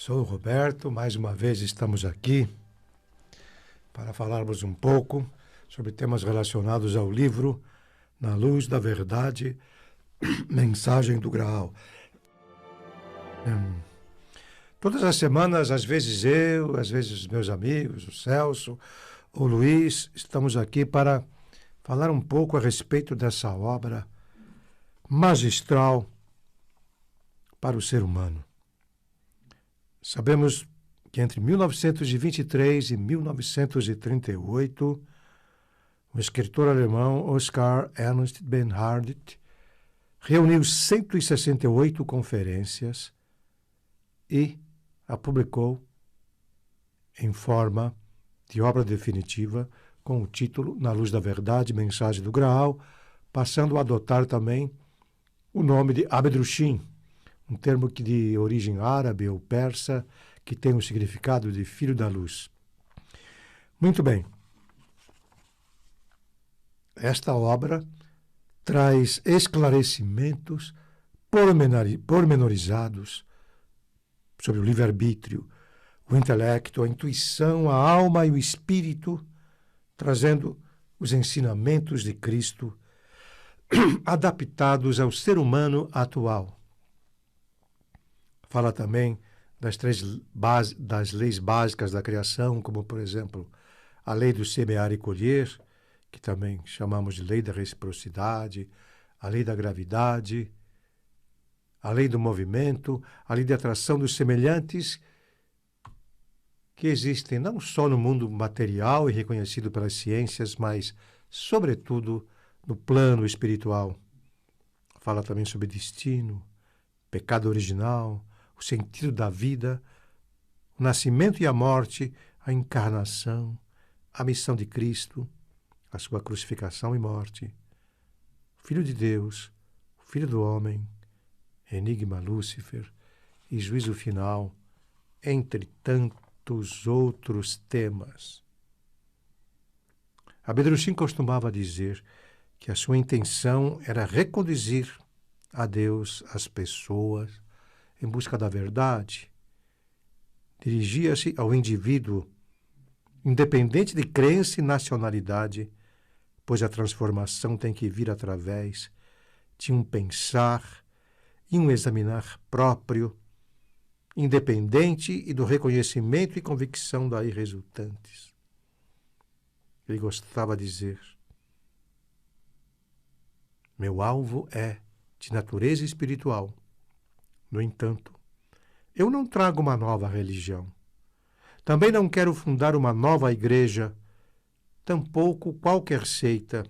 Sou o Roberto, mais uma vez estamos aqui para falarmos um pouco sobre temas relacionados ao livro Na Luz da Verdade, Mensagem do Graal. Todas as semanas, às vezes eu, às vezes os meus amigos, o Celso, o Luiz, estamos aqui para falar um pouco a respeito dessa obra magistral para o ser humano. Sabemos que entre 1923 e 1938, o escritor alemão Oskar Ernst Bernhardt reuniu 168 conferências e a publicou em forma de obra definitiva com o título Na Luz da Verdade, Mensagem do Graal, passando a adotar também o nome de Abedrushim, um termo que de origem árabe ou persa, que tem o significado de filho da luz. Muito bem. Esta obra traz esclarecimentos pormenorizados sobre o livre-arbítrio, o intelecto, a intuição, a alma e o espírito, trazendo os ensinamentos de Cristo adaptados ao ser humano atual. Fala também das leis básicas da criação, como, por exemplo, a lei do semear e colher, que também chamamos de lei da reciprocidade, a lei da gravidade, a lei do movimento, a lei de atração dos semelhantes, que existem não só no mundo material e reconhecido pelas ciências, mas, sobretudo, no plano espiritual. Fala também sobre destino, pecado original, o sentido da vida, o nascimento e a morte, a encarnação, a missão de Cristo, a sua crucificação e morte, o Filho de Deus, o Filho do Homem, enigma Lúcifer e juízo final, entre tantos outros temas. Abedrushim costumava dizer que a sua intenção era reconduzir a Deus as pessoas em busca da verdade. Dirigia-se ao indivíduo, independente de crença e nacionalidade, pois a transformação tem que vir através de um pensar e um examinar próprio, independente e do reconhecimento e convicção daí resultantes. Ele gostava de dizer: meu alvo é de natureza espiritual. No entanto, eu não trago uma nova religião. Também não quero fundar uma nova igreja, tampouco qualquer seita,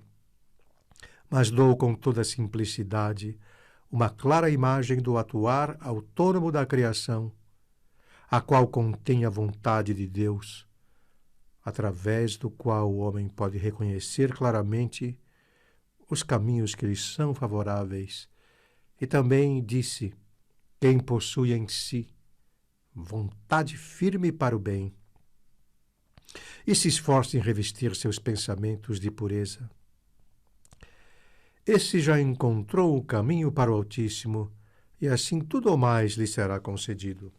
mas dou com toda simplicidade uma clara imagem do atuar autônomo da criação, a qual contém a vontade de Deus, através do qual o homem pode reconhecer claramente os caminhos que lhe são favoráveis. E também disse: quem possui em si vontade firme para o bem e se esforça em revestir seus pensamentos de pureza, esse já encontrou o caminho para o Altíssimo, e assim tudo o mais lhe será concedido.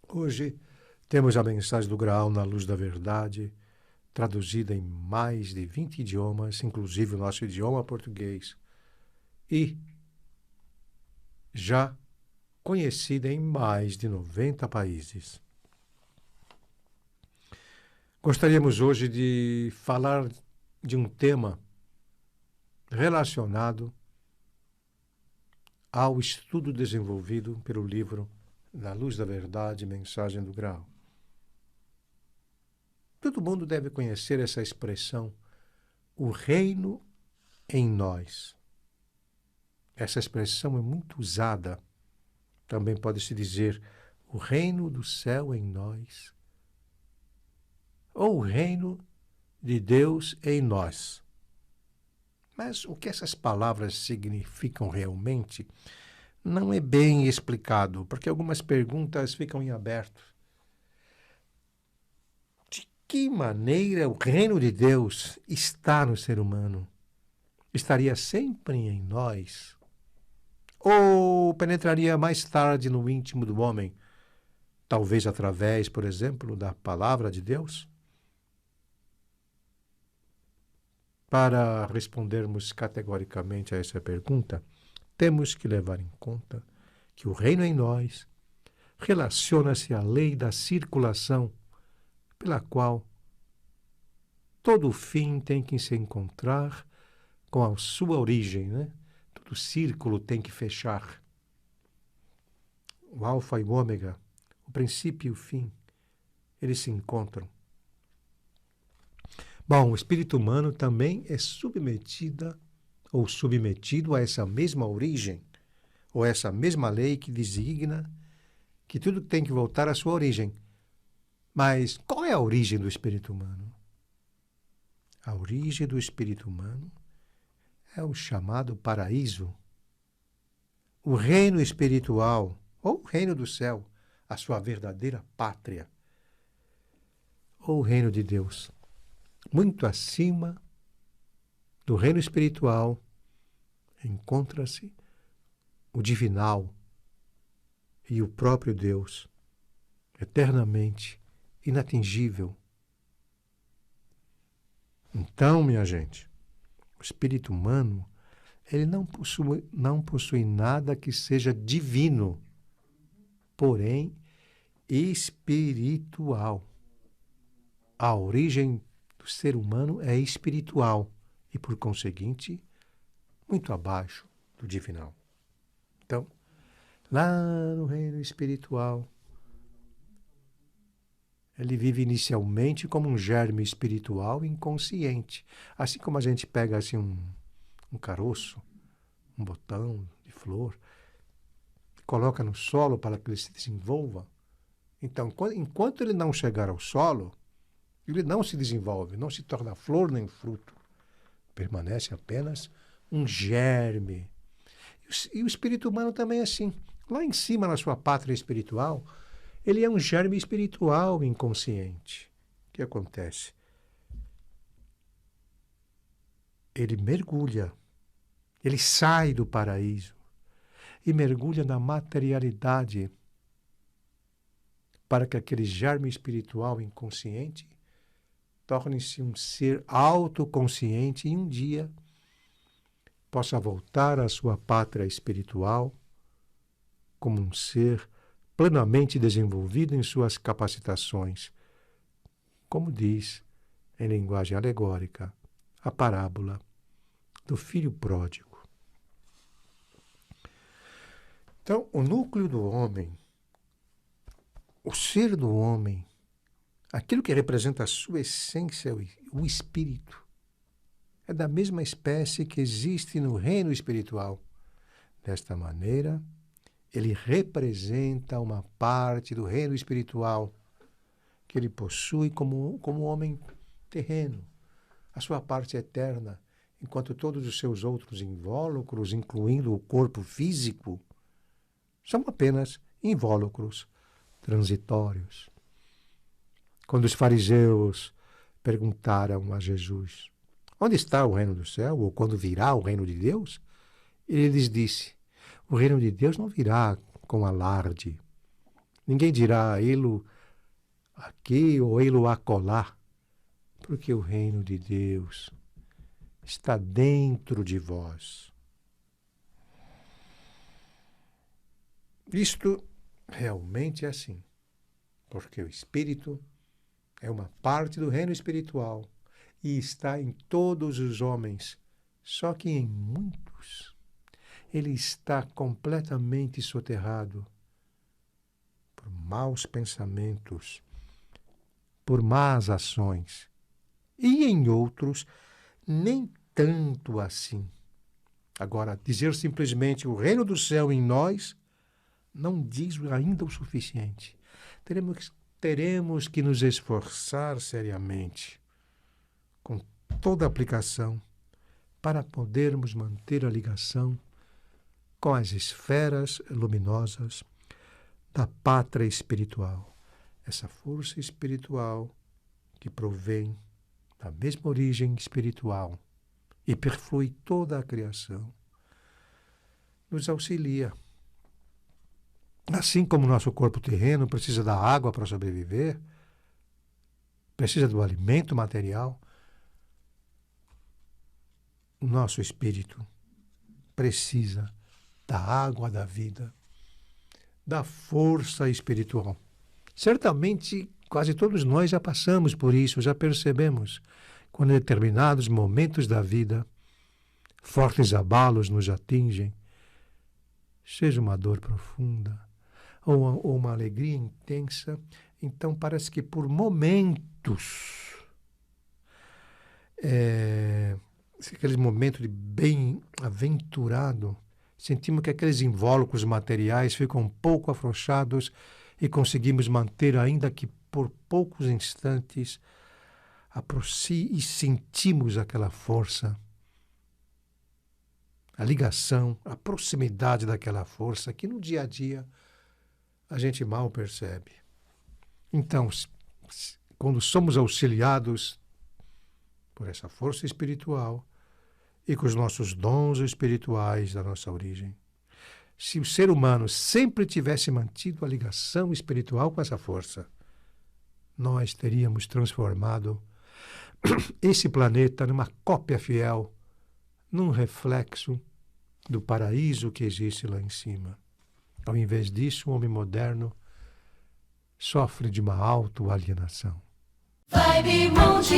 Hoje temos a mensagem do Graal na Luz da Verdade, traduzida em mais de 20 idiomas, inclusive o nosso idioma português, e já conhecida em mais de 90 países. Gostaríamos hoje de falar de um tema relacionado ao estudo desenvolvido pelo livro Na Luz da Verdade, Mensagem do Graal. Todo mundo deve conhecer essa expressão, o reino em nós. Essa expressão é muito usada. Também pode-se dizer o reino do céu em nós, ou o reino de Deus em nós. Mas o que essas palavras significam realmente não é bem explicado, porque algumas perguntas ficam em aberto. De que maneira o reino de Deus está no ser humano? Estaria sempre em nós? Ou penetraria mais tarde no íntimo do homem, talvez através, por exemplo, da palavra de Deus? Para respondermos categoricamente a essa pergunta, temos que levar em conta que o reino em nós relaciona-se à lei da circulação, pela qual todo fim tem que se encontrar com a sua origem, né? Todo círculo tem que fechar. O alfa e o ômega, o princípio e o fim, eles se encontram. Bom, o espírito humano também é submetido a essa mesma origem, ou essa mesma lei que designa que tudo tem que voltar à sua origem. Mas qual é a origem do espírito humano? A origem do espírito humano é o chamado paraíso, o reino espiritual, ou o reino do céu, a sua verdadeira pátria, ou o reino de Deus. Muito acima do reino espiritual encontra-se o divinal e o próprio Deus, eternamente inatingível. Então, minha gente, o espírito humano, ele não possui nada que seja divino, porém espiritual. A origem do ser humano é espiritual e, por conseguinte, muito abaixo do divinal. Então, lá no reino espiritual, ele vive inicialmente como um germe espiritual inconsciente. Assim como a gente pega assim, um caroço, um botão de flor, coloca no solo para que ele se desenvolva. Então, enquanto ele não chegar ao solo, ele não se desenvolve, não se torna flor nem fruto. Permanece apenas um germe. E o espírito humano também é assim. Lá em cima, na sua pátria espiritual, ele é um germe espiritual inconsciente. O que acontece? Ele mergulha, ele sai do paraíso e mergulha na materialidade para que aquele germe espiritual inconsciente torne-se um ser autoconsciente e um dia possa voltar à sua pátria espiritual como um ser plenamente desenvolvido em suas capacitações, como diz, em linguagem alegórica, a parábola do filho pródigo. Então, o núcleo do homem, o ser do homem, aquilo que representa a sua essência, o espírito, é da mesma espécie que existe no reino espiritual. Desta maneira, ele representa uma parte do reino espiritual que ele possui como homem terreno, a sua parte eterna, enquanto todos os seus outros invólucros, incluindo o corpo físico, são apenas invólucros transitórios. Quando os fariseus perguntaram a Jesus: onde está o reino do céu? Ou quando virá o reino de Deus? Ele lhes disse: o reino de Deus não virá com alarde. Ninguém dirá ele aqui ou ele acolá, porque o reino de Deus está dentro de vós. Isto realmente é assim, porque o Espírito é uma parte do reino espiritual e está em todos os homens, só que em muitos ele está completamente soterrado por maus pensamentos, por más ações, e em outros nem tanto assim. Agora, dizer simplesmente o reino do céu em nós não diz ainda o suficiente. Teremos que nos esforçar seriamente, com toda a aplicação, para podermos manter a ligação com as esferas luminosas da pátria espiritual. Essa força espiritual que provém da mesma origem espiritual e perflui toda a criação, nos auxilia Assim como o nosso corpo terreno precisa da água para sobreviver, precisa do alimento material, o nosso espírito precisa da água da vida, da força espiritual. Certamente, quase todos nós já passamos por isso, já percebemos, quando em determinados momentos da vida, fortes abalos nos atingem, seja uma dor profunda ou uma alegria intensa, então parece que por momentos, aquele momento de bem-aventurado, sentimos que aqueles invólucros materiais ficam um pouco afrouxados e conseguimos manter, ainda que por poucos instantes, e sentimos aquela força, a ligação, a proximidade daquela força que no dia a dia a gente mal percebe. Então, quando somos auxiliados por essa força espiritual e com os nossos dons espirituais da nossa origem, se o ser humano sempre tivesse mantido a ligação espiritual com essa força, nós teríamos transformado esse planeta numa cópia fiel, num reflexo do paraíso que existe lá em cima. Ao invés disso, o homem moderno sofre de uma autoalienação. Vibe Monte